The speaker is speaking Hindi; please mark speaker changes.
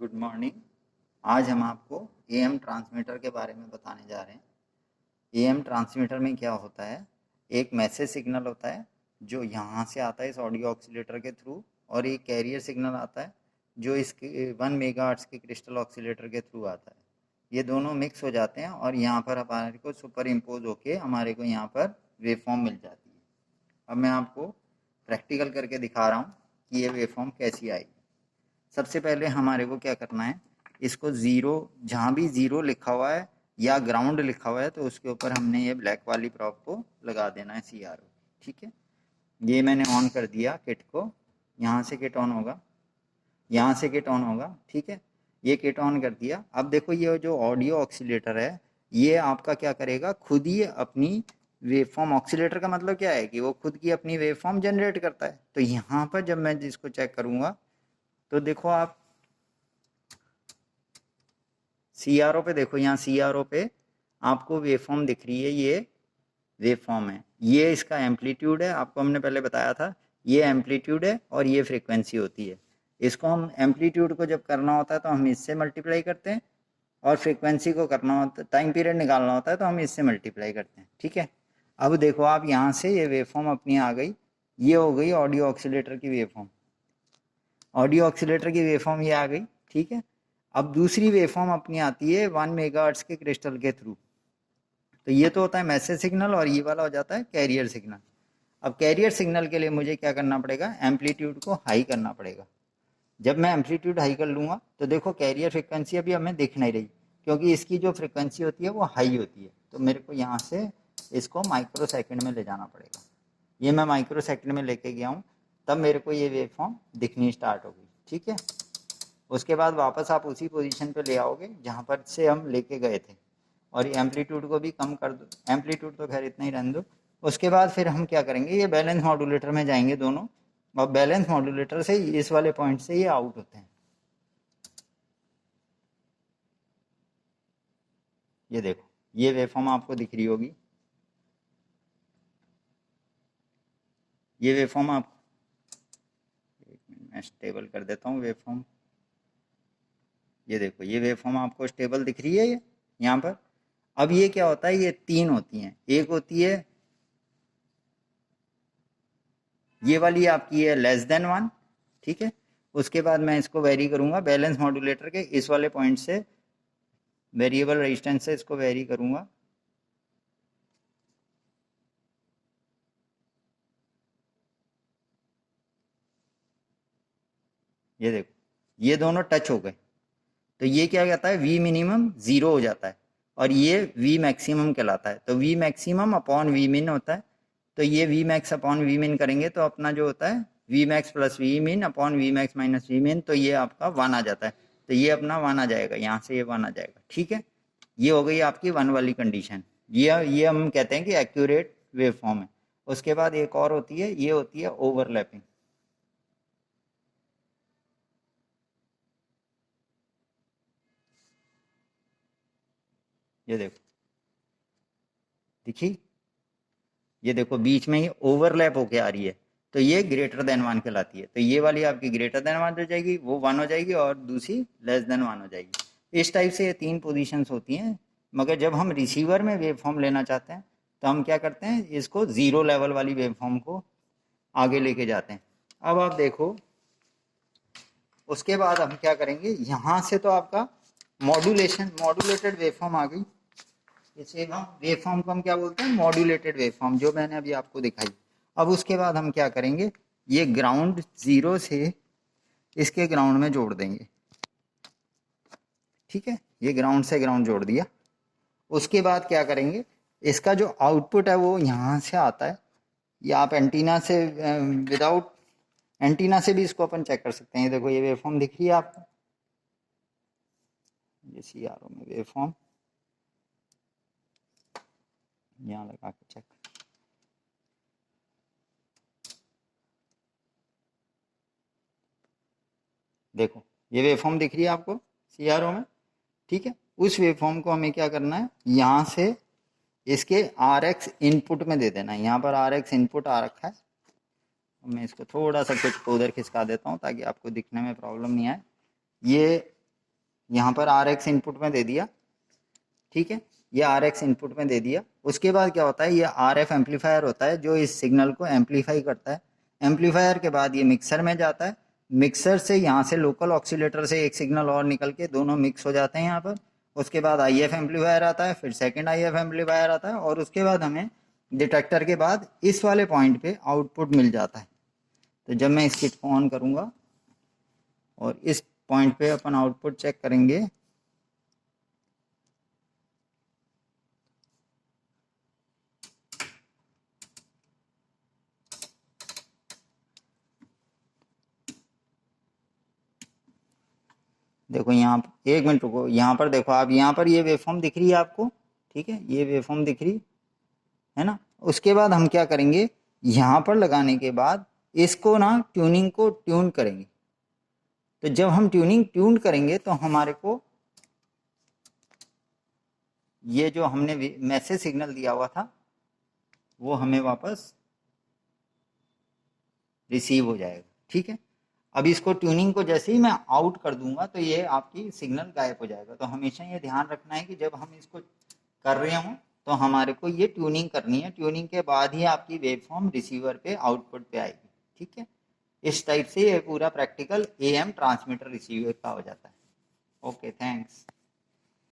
Speaker 1: Good morning. आज हम आपको एएम ट्रांसमीटर के बारे में बताने जा रहे हैं। एएम ट्रांसमीटर में क्या होता है, एक मैसेज सिग्नल होता है जो यहाँ से आता है इस ऑडियो ऑक्सीलेटर के थ्रू, और एक कैरियर सिग्नल आता है जो इस 1 मेगाहर्ट्ज़ के क्रिस्टल ऑक्सीलेटर के थ्रू आता है। ये दोनों मिक्स हो जाते हैं और यहाँ पर हमारे को सुपर इम्पोज होके हमारे को यहाँ पर वेवफॉर्म मिल जाती है। अब मैं आपको प्रैक्टिकल करके दिखा रहा हूँ कि ये वेवफॉर्म कैसी आएगी। सबसे पहले हमारे को क्या करना है, इसको ज़ीरो, जहाँ भी ज़ीरो लिखा हुआ है या ग्राउंड लिखा हुआ है तो उसके ऊपर हमने ये ब्लैक वाली प्रॉप को लगा देना है, CRO। ठीक है, ये मैंने ऑन कर दिया किट को। यहाँ से किट ऑन होगा, यहाँ से किट ऑन होगा। ठीक है, ये किट ऑन कर दिया। अब देखो ये जो ऑडियो ऑक्सीलेटर है ये आपका क्या करेगा, खुद ही अपनी वेवफॉर्म, ऑक्सीलेटर का मतलब क्या है कि वो खुद की अपनी वेवफॉर्म जनरेट करता है। तो यहाँ पर जब मैं जिसको चेक करूँगा तो देखो आप CRO पे देखो, यहाँ CRO पे आपको वेवफॉर्म दिख रही है, ये वेवफॉर्म है, ये इसका एम्पलीट्यूड है। आपको हमने पहले बताया था ये एम्पलीट्यूड है और ये फ्रीक्वेंसी होती है। इसको हम एम्पलीट्यूड को जब करना होता है तो हम इससे मल्टीप्लाई करते हैं, और फ्रीक्वेंसी को करना होता है, टाइम पीरियड निकालना होता है तो हम इससे मल्टीप्लाई करते हैं। ठीक है, अब देखो आप यहाँ से ये वेवफॉर्म अपनी आ गई, ये हो गई ऑडियो ऑक्सीलेटर की वेवफॉर्म। ऑडियो ऑक्सीलेटर की वेवफॉर्म ये आ गई। ठीक है, अब दूसरी वेवफॉर्म अपनी आती है 1 मेगाहर्ट्ज़ के क्रिस्टल के थ्रू। तो ये तो होता है मैसेज सिग्नल और ये वाला हो जाता है कैरियर सिग्नल। अब कैरियर सिग्नल के लिए मुझे क्या करना पड़ेगा, एम्पलीट्यूड को हाई करना पड़ेगा। जब मैं एम्पलीट्यूड हाई कर लूँगा तो देखो कैरियर फ्रिक्वेंसी अभी हमें दिख नहीं रही, क्योंकि इसकी जो फ्रिक्वेंसी होती है वो हाई होती है। तो मेरे को यहाँ से इसको माइक्रो सेकेंड में ले जाना पड़ेगा। ये मैं माइक्रो सेकेंड में लेके गया हूँ, तब मेरे को ये वेवफॉर्म दिखनी स्टार्ट होगी। ठीक है, उसके बाद वापस आप उसी पोजीशन पे ले आओगे जहाँ पर से हम लेके गए थे, और ये एम्पलीट्यूड को भी कम कर दो, एम्पलीट्यूड तो खैर इतना ही रहने दो। उसके बाद फिर हम क्या करेंगे, ये बैलेंस मॉड्यूलेटर में जाएंगे दोनों, और बैलेंस मॉड्यूलेटर से इस वाले पॉइंट से ये आउट होते हैं। ये देखो ये वेवफॉर्म आपको दिख रही होगी, ये वेवफॉर्म आप, एक मिनट मैं स्टेबल कर देता हूँ वेवफॉर्म। ये देखो ये वेवफॉर्म आपको स्टेबल दिख रही है ये यहाँ पर। अब ये क्या होता है, ये तीन होती हैं, एक होती है ये वाली आपकी है <1। ठीक है, उसके बाद मैं इसको वेरी करूंगा बैलेंस मॉड्यूलेटर के इस वाले पॉइंट से, वेरिएबल रेजिस्टेंस से इसको वेरी करूंगा। ये देखो ये दोनों टच हो गए, तो ये क्या कहता है, वी मिनिमम 0 हो जाता है और ये वी मैक्सिमम कहलाता है। तो वी मैक्सिमम अपॉन वी मिन होता है। तो ये वी मैक्स अपॉन वी मिन करेंगे तो अपना जो होता है V max plus V min upon V max minus V min, तो ये आपका 1 आ जाता है। तो ये अपना 1 आ जाएगा, यहाँ से ये 1 आ जाएगा। ठीक है, ये हो गई आपकी 1 वाली कंडीशन। ये हम कहते हैं कि एक्यूरेट वेव फॉर्म है। उसके बाद एक और होती है, ये होती है ओवरलैपिंग। ये देखो दिखी, ये देखो बीच में ही ओवरलैप होके आ रही है, तो ये ग्रेटर देन 1 कहलाती है। तो ये वाली आपकी ग्रेटर देन 1 हो जाएगी, वो 1 हो जाएगी, और दूसरी लेस देन 1 हो जाएगी। इस टाइप से ये तीन पोजीशंस होती हैं। मगर जब हम रिसीवर में वेव फॉर्म लेना चाहते हैं तो हम क्या करते हैं, इसको 0 लेवल वाली वेव फॉर्म को आगे लेके जाते हैं। अब आप देखो उसके बाद हम क्या करेंगे, यहाँ से तो आपका मॉड्यूलेशन, मॉड्यूलेटेड वेवफॉर्म आ गई। इसे हम वेवफॉर्म को हम क्या बोलते हैं, मॉड्यूलेटेड वेवफॉर्म, जो मैंने अभी आपको दिखाई। अब उसके बाद हम क्या करेंगे, ये ग्राउंड 0 से इसके ग्राउंड में जोड़ देंगे। ठीक है, ये ग्राउंड से ग्राउंड जोड़ दिया। उसके बाद क्या करेंगे, इसका जो आउटपुट है वो यहाँ से आता है, या आप एंटीना से, विदाउट एंटीना से भी इसको अपन चेक कर सकते हैं। ये देखो ये वेवफॉर्म दिख रही है आपको, ये CRO में वेवफॉर्म यहाँ लगा के चेक, देखो ये वेवफॉर्म दिख रही है आपको CRO में। ठीक है, उस वेवफॉर्म को हमें क्या करना है, यहाँ से इसके RX इनपुट में दे देना है। यहाँ पर RX इनपुट आ रखा है, मैं इसको थोड़ा सा कुछ उधर खिसका देता हूँ ताकि आपको दिखने में प्रॉब्लम नहीं आए। ये यहाँ पर आर एक्स इनपुट में दे दिया, ठीक है, ये आर एक्स इनपुट में दे दिया। उसके बाद क्या होता है, ये आर एफ एम्पलीफायर होता है जो इस सिग्नल को एम्पलीफाई करता है। एम्पलीफायर के बाद ये मिक्सर में जाता है, मिक्सर से यहाँ से लोकल ऑक्सीलेटर से एक सिग्नल और निकल के दोनों मिक्स हो जाते हैं यहाँ पर। उसके बाद आई एफ एम्पलीफायर आता है, फिर सेकेंड आई एफ एम्पलीफायर आता है, और उसके बाद हमें डिटेक्टर के बाद इस वाले पॉइंट पे आउटपुट मिल जाता है। तो जब मैं इस किट को ऑन करूँगा और इस पॉइंट पे अपन आउटपुट चेक करेंगे, देखो यहाँ एक मिनट रुको, यहाँ पर देखो आप, यहाँ पर ये वेवफॉर्म दिख रही है आपको, ठीक है, ये वेवफॉर्म दिख रही है ना। उसके बाद हम क्या करेंगे, यहाँ पर लगाने के बाद इसको ना ट्यूनिंग को ट्यून करेंगे। तो जब हम ट्यून करेंगे तो हमारे को ये जो हमने मैसेज सिग्नल दिया हुआ था वो हमें वापस रिसीव हो जाएगा, ठीक है। अब इसको ट्यूनिंग को जैसे ही मैं आउट कर दूंगा तो ये आपकी सिग्नल गायब हो जाएगा। तो हमेशा ये ध्यान रखना है कि जब हम इसको कर रहे हों तो हमारे को ये ट्यूनिंग करनी है, ट्यूनिंग के बाद ही आपकी वेवफॉर्म रिसीवर पे आउटपुट पे आएगी, ठीक है। इस टाइप से ये पूरा प्रैक्टिकल एएम ट्रांसमीटर रिसीवर का हो जाता है। Okay, thanks.